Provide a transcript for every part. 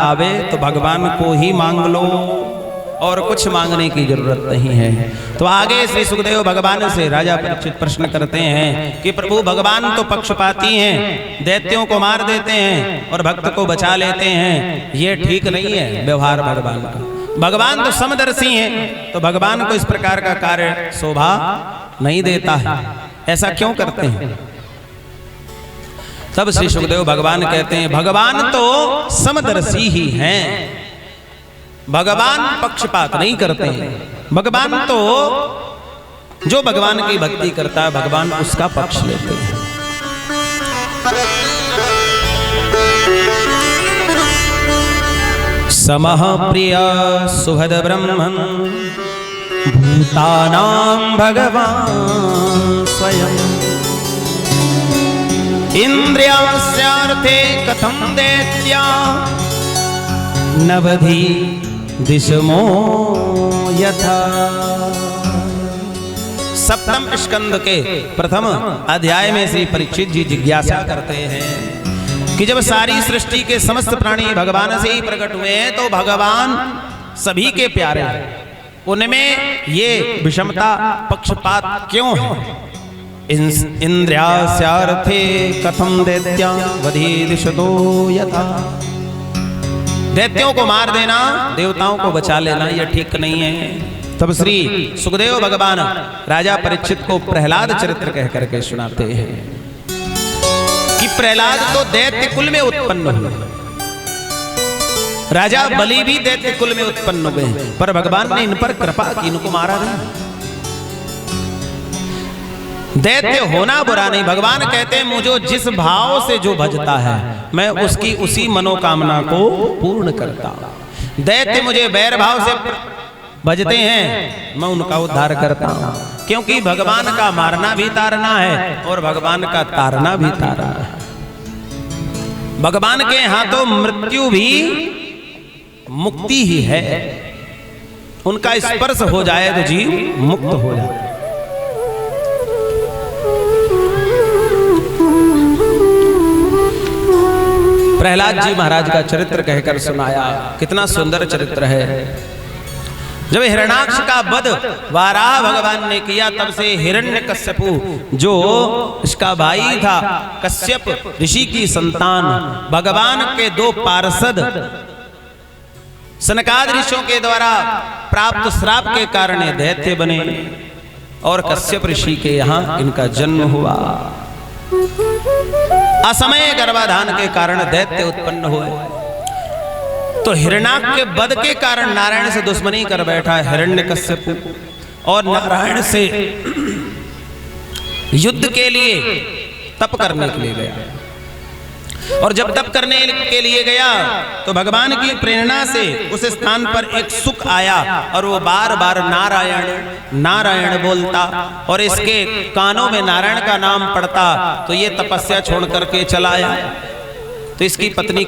आवे तो भगवान को ही मांग लो और कुछ मांगने की जरूरत नहीं है। तो आगे श्री सुखदेव भगवान से राजा परीक्षित प्रश्न करते हैं कि प्रभु भगवान तो पक्षपाती हैं, दैत्यों को मार देते हैं और भक्त को बचा लेते हैं, ये ठीक नहीं है व्यवहार भगवान का। भगवान तो समदर्शी हैं, तो भगवान को इस प्रकार का कार्य शोभा नहीं देता है, ऐसा क्यों करते हैं? तब श्री सुखदेव भगवान कहते हैं भगवान तो समदर्शी ही हैं, भगवान पक्षपात नहीं करते हैं। भगवान तो जो भगवान की भक्ति करता है भगवान उसका पक्ष लेते हैं। समः प्रिय सुहद ब्रह्मन् भूतानां भगवान् स्वयं इंद्रियास्यार्थे कथं दैत्या नवधि दिशमो यथा। सप्तम स्कंद के प्रथम अध्याय में श्री परीक्षित जी जिज्ञासा करते हैं कि जब सारी सृष्टि के समस्त प्राणी भगवान से ही प्रकट हुए हैं तो भगवान सभी के प्यारे हैं, उनमें ये विषमता पक्षपात क्यों है? इंद्रियास्यार्थे कथं दैत्या वधीदिशतो यथा। दैत्यों को मार देना, देवताओं को बचा लेना, यह ठीक नहीं है। तब श्री सुखदेव भगवान राजा परीक्षित को प्रहलाद चरित्र कह करके सुनाते हैं कि प्रहलाद तो दैत्य कुल में उत्पन्न हुए, राजा बलि भी दैत्य कुल में उत्पन्न हुए, पर भगवान ने इन पर कृपा की, इनको मारा नहीं। दैत्य होना बुरा नहीं, भगवान कहते हैं मुझे जिस भाव से जो भजता है मैं उसकी उसी मनोकामना को पूर्ण करता हूं। दैत्य मुझे बैर भाव से भजते हैं, मैं उनका उद्धार करता हूं, क्योंकि भगवान का मारना भी तारना है और भगवान का तारना भी तारना है। भगवान के हाथों मृत्यु भी मुक्ति ही है, उनका स्पर्श हो जाए तो जीव मुक्त हो जाए। प्रहलाद जी महाराज का चरित्र कहकर सुनाया, कितना सुंदर चरित्र है। जब हिरण्याक्ष का वध वाराह भगवान ने किया तब से हिरण्यकश्यपु जो इसका भाई था, कश्यप ऋषि की संतान, भगवान के दो पार्षद सनकादि ऋषियों के द्वारा प्राप्त श्राप के कारण दैत्य बने और कश्यप ऋषि के यहाँ इनका जन्म हुआ। असमय गर्भाधान के कारण दैत्य उत्पन्न हुए, तो हिरण्याक्ष के वध के कारण नारायण से दुश्मनी कर बैठा हिरण्यकश्यप और नारायण से युद्ध के लिए तप करने के लिए गया। और जब तप करने के लिए गया तो भगवान की प्रेरणा से उस स्थान पर एक सुख आया और वो बार बार नारायण नारायण बोलता और इसके कानों में नारायण का नाम पड़ता, तो ये तपस्या छोड़ करके चला आया। तो इसकी पत्नी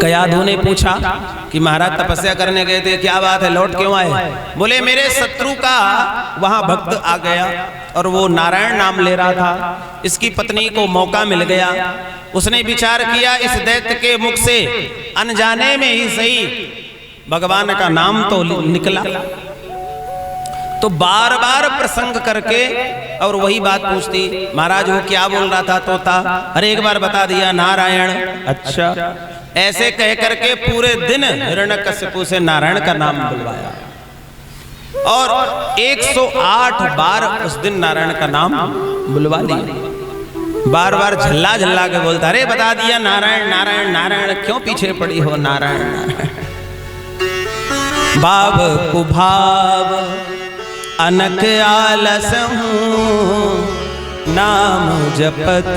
कयाधु ने पूछा कि महाराज तपस्या करने गए थे, क्या बात है, लौट क्यों आए? बोले मेरे शत्रु का वहां भक्त आ गया और वो नारायण नाम ले रहा था, इसकी पत्नी को मौका मिल गया, उसने विचार किया इस दैत्य के मुख से अनजाने में ही सही भगवान का नाम तो निकला। तो बार बार प्रसंग करके और वही बात पूछती, महाराज वो क्या बोल रहा था तोता? अरे एक बार बता दिया नारायण। अच्छा, ऐसे कह करके पूरे दिन हिरण्यकश्यप से नारायण का नाम बुलवाया और 108 बार उस दिन नारायण का नाम बुलवा लिया। बार बार झल्ला झल्ला के बोलता, अरे बता दिया नारायण नारायण नारायण, क्यों पीछे पड़ी हो नारायण नारायण। भाव कुभाव अनक आलस हूँ, नाम जपत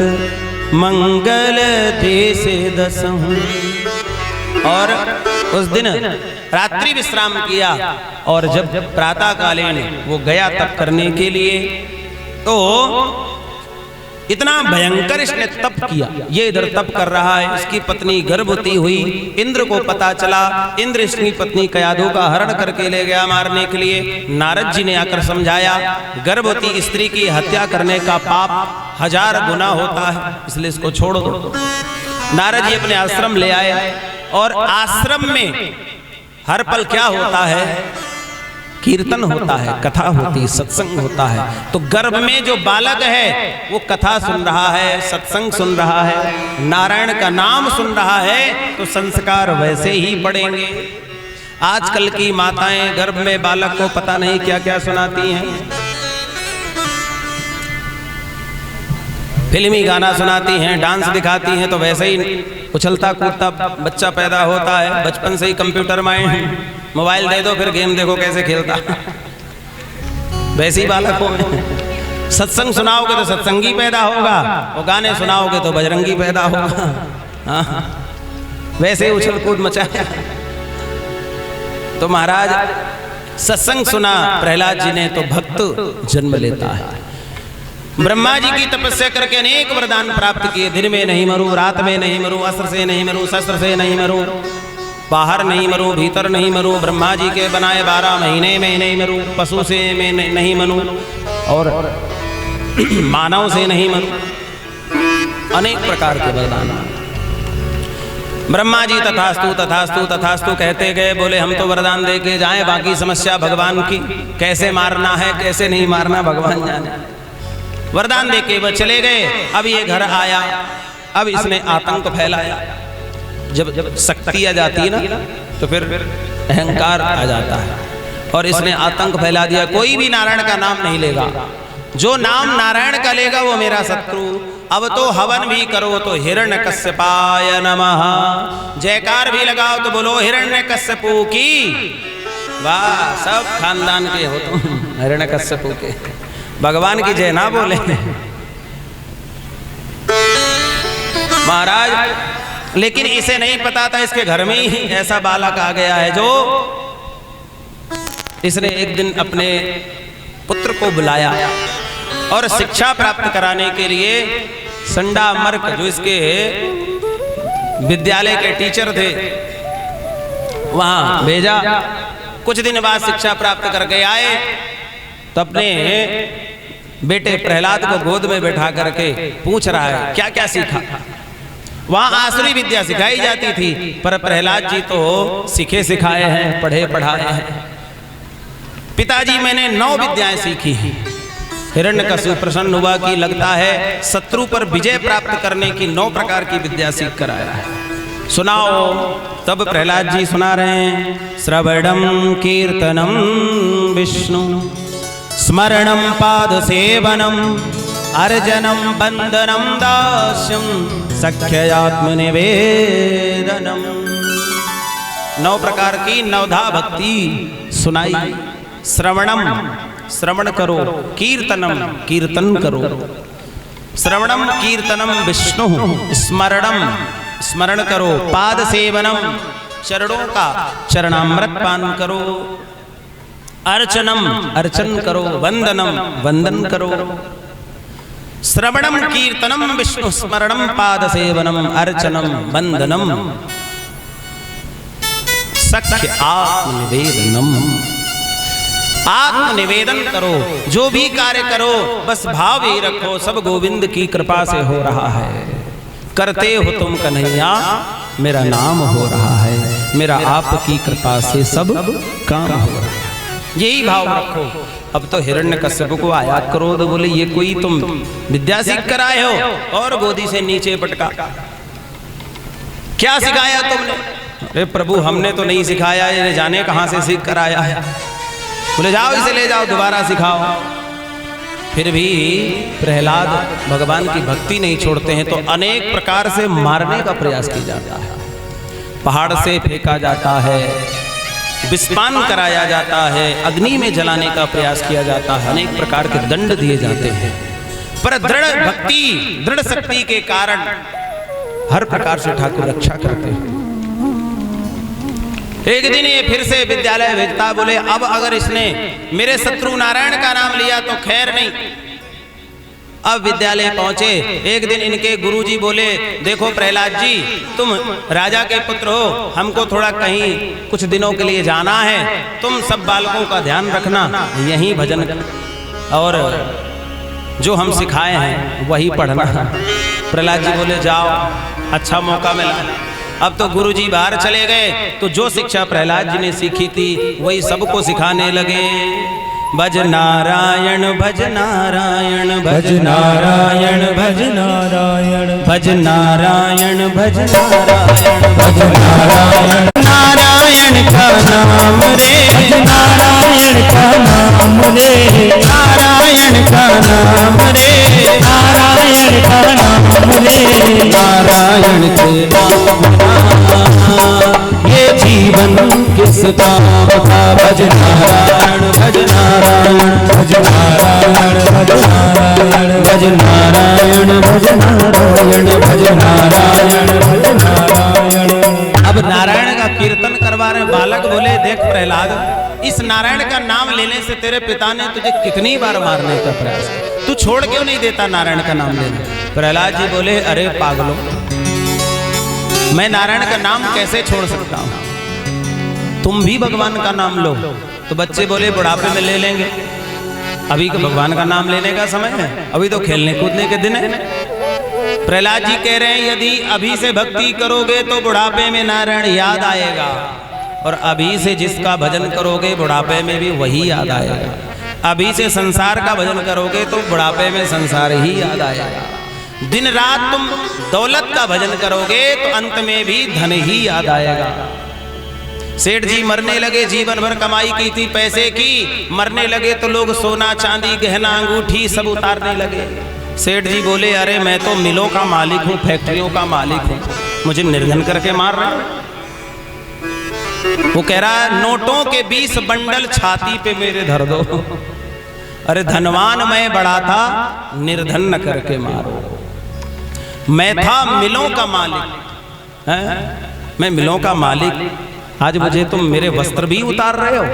मंगल देश दस हूँ। और उस दिन रात्रि विश्राम किया और जब प्रातः कालीन वो गया तप करने के लिए तो इतना भयंकर इसने तप किया, ये इधर तप कर रहा है, इसकी पत्नी गर्भवती हुई, इंद्र को पता चला, इंद्र इसकी पत्नी कयाधु का हरण करके ले गया मारने के लिए। नारद जी ने आकर समझाया गर्भवती स्त्री की हत्या करने का पाप 1000 गुना होता है, इसलिए इसको छोड़ दो। नारद जी अपने आश्रम ले आए और आश्रम में हर पल क्या होता है, कीर्तन होता है, कथा होती है, सत्संग होता है। तो गर्भ में जो बालक है वो कथा सुन रहा है, सत्संग सुन रहा है, नारायण का नाम सुन रहा है, तो संस्कार वैसे ही पड़ेंगे। आजकल की माताएं गर्भ में बालक को पता नहीं क्या क्या सुनाती हैं, फिल्मी गाना सुनाती हैं, डांस दिखाती हैं, तो वैसे ही उछलता कूदता बच्चा पैदा होता है। बचपन से ही कंप्यूटर माइंड, मोबाइल दे दो फिर गेम देखो कैसे खेलता, वैसे ही बालक हो। सत्संग सुनाओगे तो सत्संगी पैदा होगा, और गाने सुनाओगे तो बजरंगी पैदा होगा। हाँ, वैसे ही उछल कूद मचाया। तो महाराज सत्संग सुना प्रहलाद जी ने तो भक्त जन्म लेता है। ब्रह्मा जी की तपस्या करके अनेक वरदान प्राप्त किए। दिन में नहीं मरूं, रात में नहीं मरूं, अस्त्र से नहीं मरूं, शस्त्र से नहीं मरूं, बाहर नहीं मरूं, भीतर नहीं मरूं, ब्रह्मा जी के बनाए 12 महीने में नहीं मरूं, पशु से में नहीं मरूं, और मानव से नहीं मरूं। अनेक प्रकार के वरदान। ब्रह्मा जी तथास्तु तथास्तु तथास्तु कहते गए। बोले हम तो वरदान दे के जाएं, बाकी समस्या भगवान की, कैसे मारना है कैसे नहीं मारना भगवान जाने। वरदान दे के वह चले गए। अब ये घर आया, अब इसने आतंक फैलाया। जब शक्ति आ जाती है ना तो फिर अहंकार आ जाता है, और इसने आतंक फैला दिया। कोई भी नारायण का नाम नहीं लेगा, जो नाम नारायण का लेगा वो मेरा शत्रु। अब तो हवन भी करो तो हिरण्यकश्यपाय नमः, जयकार भी लगाओ तो बोलो हिरण्यकश्यपु की। वाह, सब खानदान के हो तुम, हिरण्यकश्यपु के। भगवान की जय ना बोले महाराज। लेकिन इसे नहीं पता था इसके घर में ही ऐसा बालक आ गया है, जो इसने एक दिन अपने पुत्र को बुलाया और शिक्षा प्राप्त कराने के लिए संडा मर्क, जो इसके विद्यालय के टीचर थे, वहां भेजा। कुछ दिन बाद शिक्षा प्राप्त करके आए तो अपने बेटे प्रहलाद को गोद में बैठा करके पूछ रहा है क्या क्या सीखा। वहां आसुरी विद्या सिखाई जाती थी, पर प्रहलाद जी तो सीखे सिखाए हैं, पढ़े पढ़ाए हैं। पिताजी मैंने 9 विद्याएं सीखी हैं। हिरण्यकश्यप प्रसन्न हुआ कि लगता है शत्रु पर विजय प्राप्त करने की 9 प्रकार की विद्या सीख कर आया है। सुनाओ। तब प्रहलाद जी सुना रहे हैं। श्रवणम कीर्तनम विष्णु, स्मरणम पाद सेवनम, अर्जनम बंदनम दास्यम, सख्यात्म निवेदनम। 9 प्रकार की नवधा भक्ति सुनाई। श्रवणम, श्रवण करो, कीर्तनम, कीर्तन करो। श्रवणम कीर्तनम विष्णु, स्मरणम, स्मरण करो। पाद सेवनम, चरणों का चरणामृत पान करो। अर्चनम, अर्चन करो। वंदनम, वंदन करो। श्रवणम कीर्तनम विष्णु, स्मरणम पाद सेवनम, अर्चनम वंदनम, सख्य आत्मनिवेदनम। आत्मनिवेदन करो। जो भी कार्य करो बस भाव ही रखो, सब गोविंद की कृपा से हो रहा है। करते हो तुम कन्हैया, मेरा नाम हो रहा है, मेरा आपकी कृपा से सब काम हो रहा है। यही भाव रखो। अब तो हिरण्यकश्यप को आया क्रोध, बोले ये कोई तुम विद्या सीख कर आए हो, और गोदी से नीचे पटका। क्या सिखाया तुमने? अरे प्रभु हमने तो नहीं सिखाया, ये जाने कहां से सीख कर आया है। बोले जाओ इसे ले जाओ, दोबारा सिखाओ। फिर भी प्रहलाद भगवान की भक्ति नहीं छोड़ते हैं, तो अनेक प्रकार से मारने का प्रयास किया जाता है। पहाड़ से फेंका जाता है, विस्पान कराया जाता है, अग्नि में जलाने का प्रयास किया जाता है, अनेक प्रकार के दंड दिए जाते हैं। पर दृढ़ भक्ति, दृढ़ शक्ति के कारण हर प्रकार से ठाकुर रक्षा करते हैं। एक दिन ये फिर से विद्यालय भेजता। बोले अब अगर इसने मेरे शत्रु नारायण का नाम लिया तो खैर नहीं। अब विद्यालय पहुंचे। एक दिन इनके गुरुजी बोले देखो प्रहलाद जी, तुम राजा के पुत्र हो, हमको थोड़ा कहीं कुछ दिनों के लिए जाना है, तुम सब बालकों का ध्यान रखना, यहीं भजन और जो हम सिखाए हैं वही पढ़ना। प्रहलाद जी बोले जाओ। अच्छा मौका मिला। अब तो गुरुजी बाहर चले गए तो जो शिक्षा प्रहलाद जी ने सीखी थी वही सबको सिखाने लगे। भज नारायण भज नारायण भज नारायण भज नारायण भज नारायण भज नारायण भज नारायण। नारायण का नाम रे नारायण का नाम रे नारायण का नाम रे नारायण का नाम रे नारायण के नाम ये जीवन किस काम का। भज नारायण भज नारायण भज नारायण भज नारायण भज नारायण भज नारायण भज नारायण भज नारायण। अब नारायण का कीर्तन करवा रहे बालक बोले, देख प्रहलाद, इस नारायण का नाम लेने से तेरे पिता ने तुझे कितनी बार मारने का प्रयास किया, तू छोड़ क्यों नहीं देता नारायण का नाम लेना। प्रहलाद जी बोले, अरे पागलों, मैं नारायण का नाम कैसे छोड़ सकता हूं, तुम भी भगवान का नाम लो। तो बच्चे बोले, बुढ़ापे में ले लेंगे, अभी तो भगवान का नाम लेने का समय है, अभी तो खेलने कूदने के दिन है। प्रहलाद जी कह रहे हैं, यदि अभी से भक्ति करोगे तो बुढ़ापे में नारायण याद आएगा, और अभी से जिसका भजन करोगे बुढ़ापे में भी वही याद आएगा। अभी से संसार का भजन करोगे तो बुढ़ापे में संसार ही याद आएगा। दिन रात तुम दौलत का भजन करोगे तो अंत में भी धन ही याद आएगा। सेठ जी मरने लगे, जीवन भर कमाई की थी पैसे की, मरने लगे तो लोग सोना चांदी गहना अंगूठी सब उतारने लगे। सेठ जी बोले, अरे मैं तो मिलों का मालिक हूँ, फैक्ट्रियों का मालिक हूँ, मुझे निर्धन करके मार रहे हैं। वो कह रहा है, नोटों के 20 बंडल छाती पे मेरे धर दो। अरे धनवान मैं बड़ा था, निर्धन न करके मारो। मैं था मिलों का मालिक है, मैं मिलों का मालिक, आज मुझे तुम मेरे वस्त्र भी उतार रहे हो।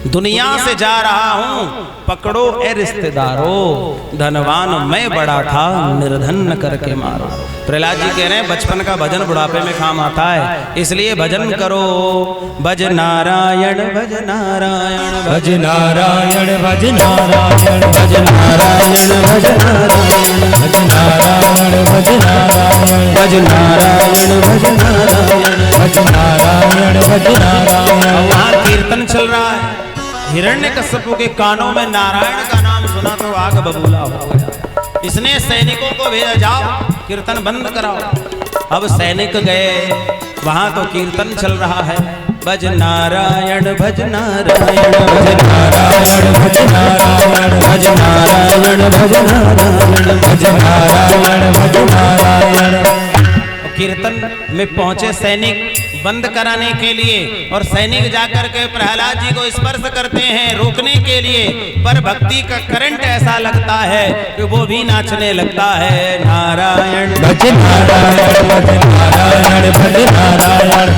दुनिया से जा रहा हूं, पकड़ो ए रिश्तेदारों, धनवान मैं बड़ा था, निर्धन न करके मारो। प्रहलाद जी कह रहे हैं, बचपन का भजन बुढ़ापे में काम आता है, इसलिए भजन करो। भज नारायण भज नारायण भज नारायण भज नारायण भज नारायण भज नारायण भज नारायण भज नारायण भज नारायण भज नारायण भज नारायण भज नारायण। वहाँ कीर्तन चल रहा है, हिरण्यकश्यप के कानों में नारायण का नाम सुना तो आग बबूला हो गया। इसने सैनिकों को भेजा, जाओ कीर्तन बंद कराओ। अब सैनिक गए, वहां तो कीर्तन चल रहा है। भज नारायण भज नारायण भज नारायण भज नारायण भज नारायण भज नारायण भज नारायण भज नारायण। कीर्तन में पहुंचे सैनिक बंद कराने के लिए, और सैनिक जाकर के प्रहलाद जी को स्पर्श करते हैं रोकने के लिए, पर भक्ति का करंट ऐसा लगता है कि वो भी नाचने लगता है। नारायण भज नारायण भज नारायण भज नारायण